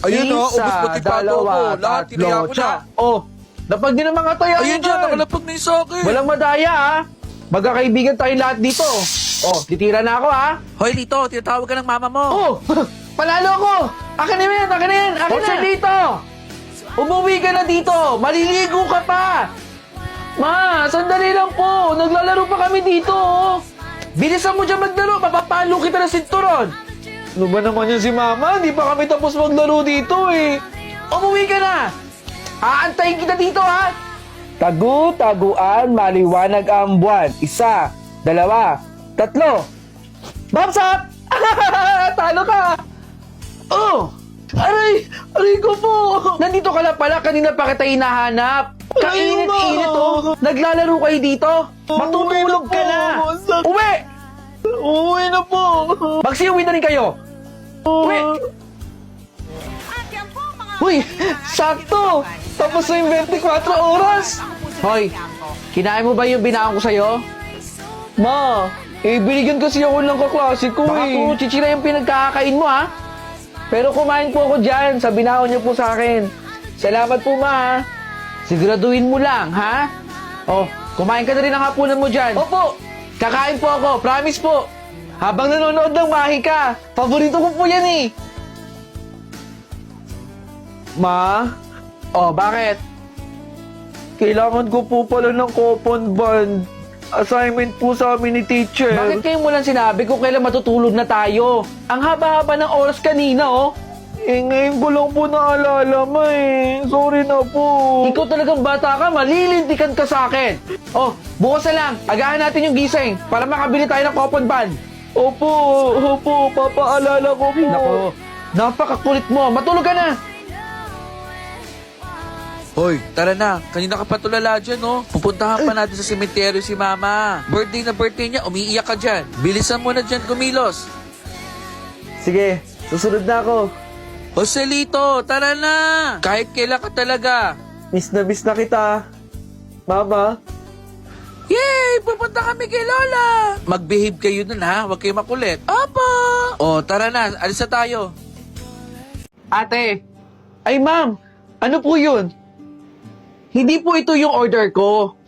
Ayun o, ubos pati pato ko. Lahat, tinaya ko na. Oh, napag din ang mga tayo. Ayun dyan, nakalapag na yung sa akin. Walang madaya ha. Magkakaibigan tayong lahat dito. Oh, titira na ako ha. Hoy, Lito, tinatawag ka ng mama mo. Oh, palalo ako. Akin na yan, akin na yan, akin na. Dito. Umuwi ka na dito. Maliligo ka pa. Ma, sandali lang po. Naglalaro pa kami dito. Oh. Bilisan mo dyan maglaro. Mapapalo kita ng sinturon. Ano ba naman yan si Mama? Hindi pa kami tapos maglaro dito eh. Umuwi ka na. Aantayin kita dito ha. Tagu-taguan, maliwanag ang buwan. 1, 2, 3. Thumbs up! Talo ka! Oh! Aray ko po! Nandito ka na pala, kanina pa kita hinahanap. Kainit-init oh. Naglalaro kayo dito? Matutulog ka na. Uwi! Uwi na po. Magsiuwi na rin kayo. Uwi! Uy! Sakto! Tapos na yung 24 oras! Hoy! Kinain mo ba yung binaon ko sa'yo? Ma! Binigyan kasi ako ng kaklase ko eh. Baka puro chichira yung pinagkakain mo ha? Pero kumain po ako dyan sa binaon niyo po sa akin. Salamat po ma ha. Siguraduhin mo lang ha? Oh, kumain ka na rin ng hapunan mo dyan. Opo! Kakain po ako, promise po. Habang nanonood ng Mahika, paborito ko po yan eh. Ma? Oh, bakit? Kailangan ko po pala ng coupon bond. Assignment po sa amin ni teacher. Bakit kayo mo lang sinabi kung kailan matutulog na tayo? Ang haba-haba ng oras kanina, oh. Ngayon ko lang po naalala, ma eh. Sorry na po. Ikaw talagang bata ka, malilintikan ka sa akin. Oh, bukas na lang. Agahan natin yung gising para makabili tayo ng coupon bond. Opo, papaalala ko po. Nako, napakakulit mo. Matulog ka na. Hoy, tara na. Kanina ka pa tulala dyan, no? Pupuntahan pa natin sa sementeryo si Mama. Birthday na birthday niya, umiiyak ka dyan. Bilisan mo na dyan kumilos. Sige, susunod na ako. Joselito, tara na! Kahit kailan ka talaga. Miss na kita. Mama? Yay! Pupunta kami kay Lola! Mag-behave kayo nun ha, huwag kayo makulit. Opo! O, tara na, alis na tayo. Ate! Ay ma'am, ano po yun? Hindi po ito yung order ko.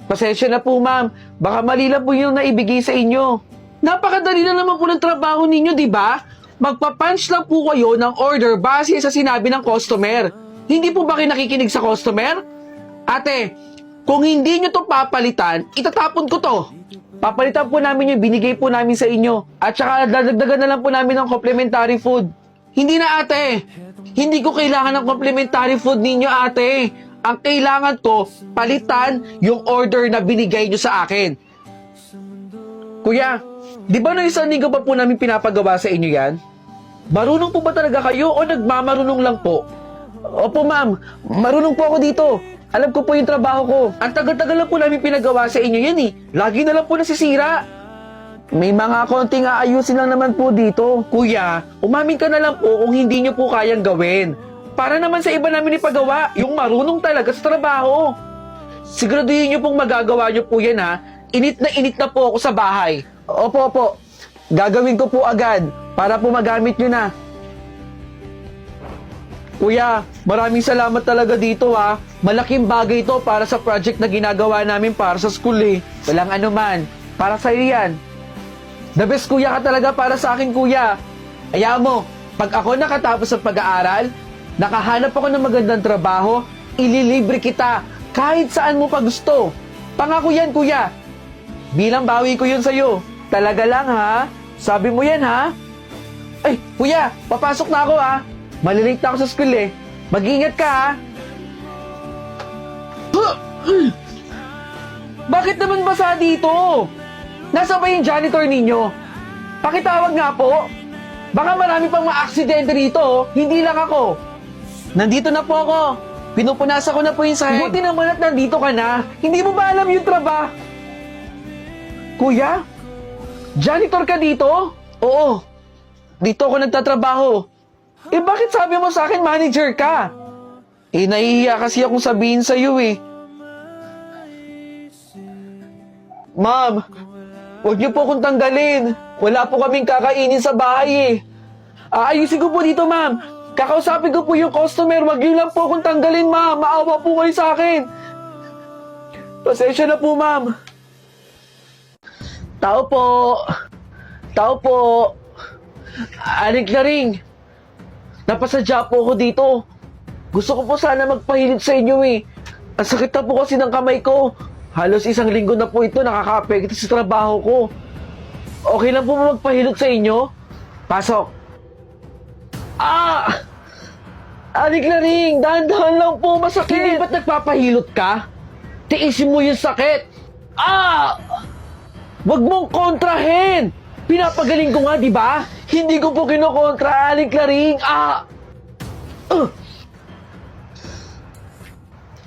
Pasensya na po ma'am, baka mali lang po yung naibigay sa inyo. Napakadali na naman po ng trabaho ninyo, di ba? Magpa-punch lang po kayo ng order base sa sinabi ng customer. Hindi po ba kayo nakikinig sa customer? Ate, kung hindi nyo to papalitan, itatapon ko to. Papalitan po namin yung binigay po namin sa inyo. At saka dadagdagan na lang po namin ng complimentary food. Hindi na ate. Hindi ko kailangan ng complimentary food ninyo ate. Ang kailangan ko, palitan yung order na binigay nyo sa akin. Kuya, di ba no isang linggo pa po namin pinapagawa sa inyo yan? Marunong po ba talaga kayo o nagmamarunong lang po? Opo ma'am, marunong po ako dito. Alam ko po yung trabaho ko. Ang tagal-tagal lang po namin pinagawa sa inyo yan eh. Lagi na lang po nasisira. May mga konting aayusin lang naman po dito. Kuya, umamin ka na lang po kung hindi nyo po kayang gawin. Para naman sa iba namin ipagawa, yung marunong talaga sa trabaho. Siguraduhin nyo pong magagawa nyo po yan ha. Init na po ako sa bahay. Opo. Gagawin ko po agad para po magamit nyo na. Kuya, maraming salamat talaga dito ha. Malaking bagay ito para sa project na ginagawa namin para sa school eh. Walang anuman. Para sa'yo yan. The best kuya ka talaga para sa akin kuya. Ayaw mo, pag ako nakatapos ng pag-aaral, nakahanap ako ng magandang trabaho, ililibre kita kahit saan mo pa gusto. Pangako yan kuya. Bilang bawi ko yun sa'yo. Talaga lang ha. Sabi mo yan ha. Ay, kuya, papasok na ako ha. Malilate na ako sa school eh. Mag-ingat ka ha. Bakit naman basa dito? Nasa ba yung janitor ninyo? Pakitawag nga po. Baka marami pang ma-aksidente dito oh. Hindi lang ako. Nandito na po ako. Pinupunasan ko na po yung sahig. Buti naman at nandito ka na. Hindi mo ba alam yung trabaho? Kuya? Janitor ka dito? Oo. Dito ako nagtatrabaho. Bakit sabi mo sa akin manager ka? Nahihiya kasi akong sabihin sa'yo eh. Ma'am, huwag niyo po akong tanggalin. Wala po kaming kakainin sa bahay eh. Ayusin ko po dito, ma'am. Kakausapin ko po yung customer. Wag niyo lang po akong tanggalin, ma'am. Maawa po kayo sa akin. Pasensya na po, ma'am. Tao po. Tao po. Aling Klaring. Napasadya po ako dito. Gusto ko po sana magpahilot sa inyo eh. Ang sakit na po kasi ng kamay ko. Halos 1 linggo na po ito nakaka-apekto sa trabaho ko. Okay lang po ba magpahilot sa inyo? Pasok. Ah! Aling Klaring, dahan-dahan lang po, masakit. Hindi ba't nagpapahilot ka? Tiisin mo yung sakit. Ah! Wag mong kontrahin! Pinapagaling ko nga, di ba? Hindi ko po kinokontra, Aling Klaring. Ah!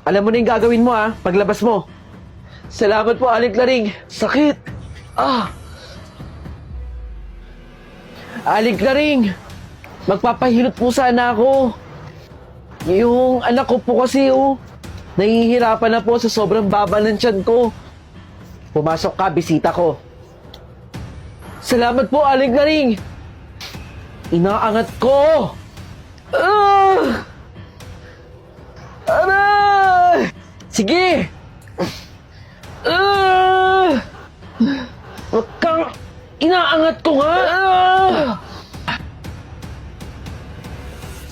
Alam mo na yung gagawin mo, ha? Paglabas mo. Salamat po, Aling Klaring. Sakit. Ah! Aling Klaring, magpapahilot po sana ako. Yung anak ko po kasi, nahihirapan na po sa sobrang baba ng tiyan ko. Pumasok ka, bisita ko. Salamat po, Aling Klaring. Inaangat ko. Aray! Sige! Huwag kang inaangat ko nga!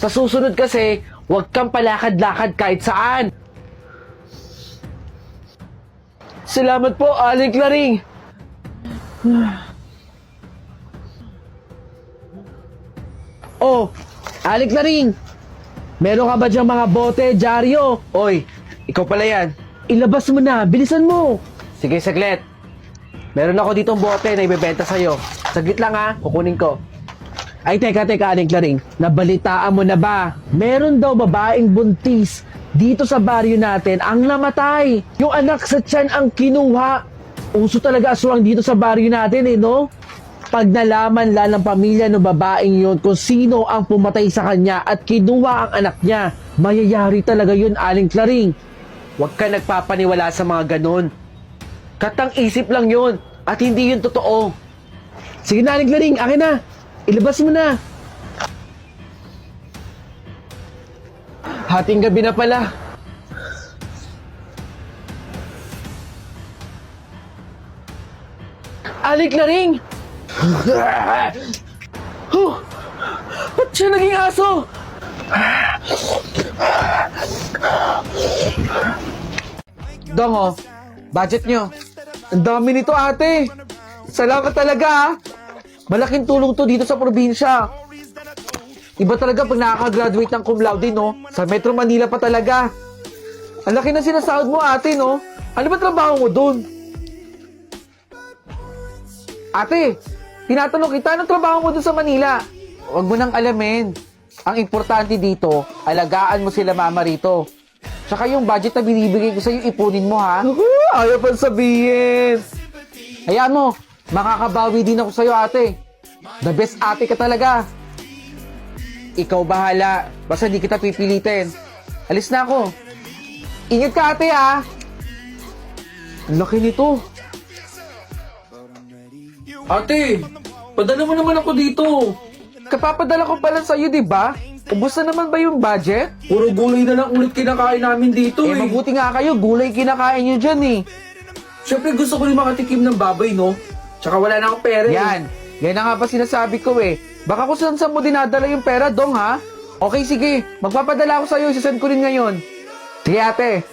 Sa susunod kasi, huwag kang palakad-lakad kahit saan. Salamat po, Aling Klaring. Oh, Aling Klaring. Meron ka ba diyang mga bote, dyaryo? Oy, ikaw pala yan. Ilabas mo na, bilisan mo. Sige, saglit. Meron ako ditong bote na ibebenta sa'yo. Saglit lang ha, kukunin ko. Ay, teka, Aling Klaring. Nabalitaan mo na ba? Meron daw babaeng buntis dito sa baryo natin ang namatay. Yung anak sa tiyan ang kinuha. Uso talaga aswang dito sa baryo natin no? Pag nalaman lang ng pamilya ng babaeng yun kung sino ang pumatay sa kanya at kinuha ang anak niya, mayayari talaga yun, Aling Klaring. Huwag ka nagpapaniwala sa mga ganon. Katang isip lang yun at hindi yun totoo. Sige na, Aling Klaring, akin na. Ilabas mo na. Hating gabi na pala. Aling Klaring! Ba't siya naging aso? Dong, budget nyo. Ang dami nito, ate. Salamat talaga, ha. Malaking tulong to dito sa probinsya. Iba talaga pag nakaka-graduate ng cum laude, no? Sa Metro Manila pa talaga. Ang laki na sinasahod mo, ate, no? Ano ba trabaho mo dun? Ate, tinatanong kita, anong trabaho mo dun sa Manila? Huwag mo nang alamin. Ang importante dito, alagaan mo sila mama rito. Tsaka yung budget na binibigay ko sa'yo, ipunin mo, ha? Ayaw pa sabihin. Hayaan mo, makakabawi din ako sa'yo, ate. The best ate ka talaga. Ikaw bahala. Basta di kita pipilitin. Alis na ako. Ingat ka, ate, ha? Ang laki nito. Ate, padala mo naman ako dito. Kapapadala ko pala sa'yo, di ba? Ubus na naman ba yung budget? Puro gulay na lang ulit kinakain namin dito, mabuti nga kayo, gulay kinakain nyo dyan, Siyempre gusto ko rin makatikim ng baboy, no? Tsaka wala na akong pera, Yan na nga pa sinasabi ko, Baka kung saan mo dinadala yung pera, Dong, ha? Okay, sige. Magpapadala ako sa'yo, isasend ko rin ngayon. Sige, ate.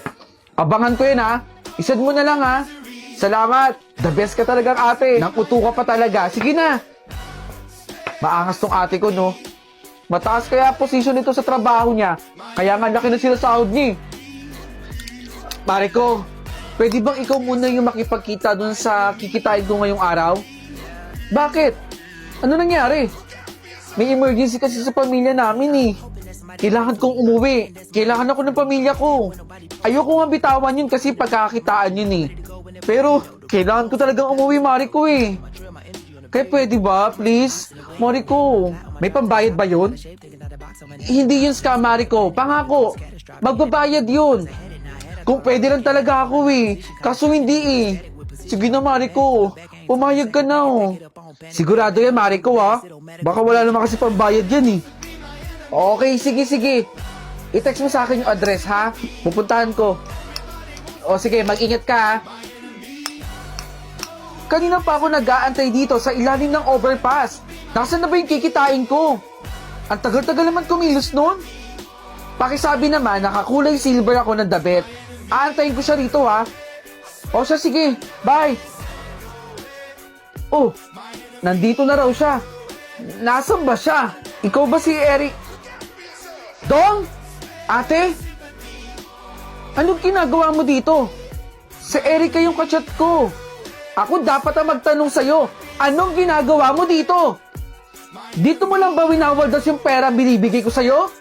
Abangan ko yun, ha? Isend mo na lang, ha? Salamat. The best ka talagang ate. Nakuto ka pa talaga. Sige na. Maangas tong ate ko, no? Mataas kaya posisyon nito sa trabaho niya. Kaya nga laki na sila sahod niya. Pare ko, pwede bang ikaw muna yung makipagkita dun sa kikitain ko ngayong araw? Bakit? Ano nangyari? May emergency kasi sa pamilya namin, Kailangan kong umuwi. Kailangan ako ng pamilya ko. Ayoko nga bitawan yun kasi pagkakakitaan yun, Pero, kailangan ko talagang umuwi, Mariko, Kaya pwede ba, please? Mariko, may pambayad ba yun? Hindi yun scam, Mariko. Pangako, magbabayad yun. Kung pwede lang talaga ako, Kaso hindi, Sige na, Mariko. Pumayag ka na, Sigurado yan, Mariko, ha? Baka wala naman kasi pambayad yan, Okay, sige. I-text mo sa akin yung address, ha? Pupuntahan ko. O sige, mag-ingat ka, ha? Kanina pa ako nag-aantay dito sa ilalim ng overpass. Nasaan na ba yung kikitain ko? Ang tagal-tagal naman kumilos nun. Pakisabi naman, nakakulay silver ako ng dabet. Aantayin ko siya rito, ha? O siya, sige. Bye. Oh, nandito na raw siya. Nasaan ba siya? Ikaw ba si Eric? Dong? Ate? Anong ginagawa mo dito? Si Eric yung kachat ko. Ako dapat ang magtanong sa'yo. Anong ginagawa mo dito? Dito mo lang ba winawaldas yung pera binibigay ko sa'yo?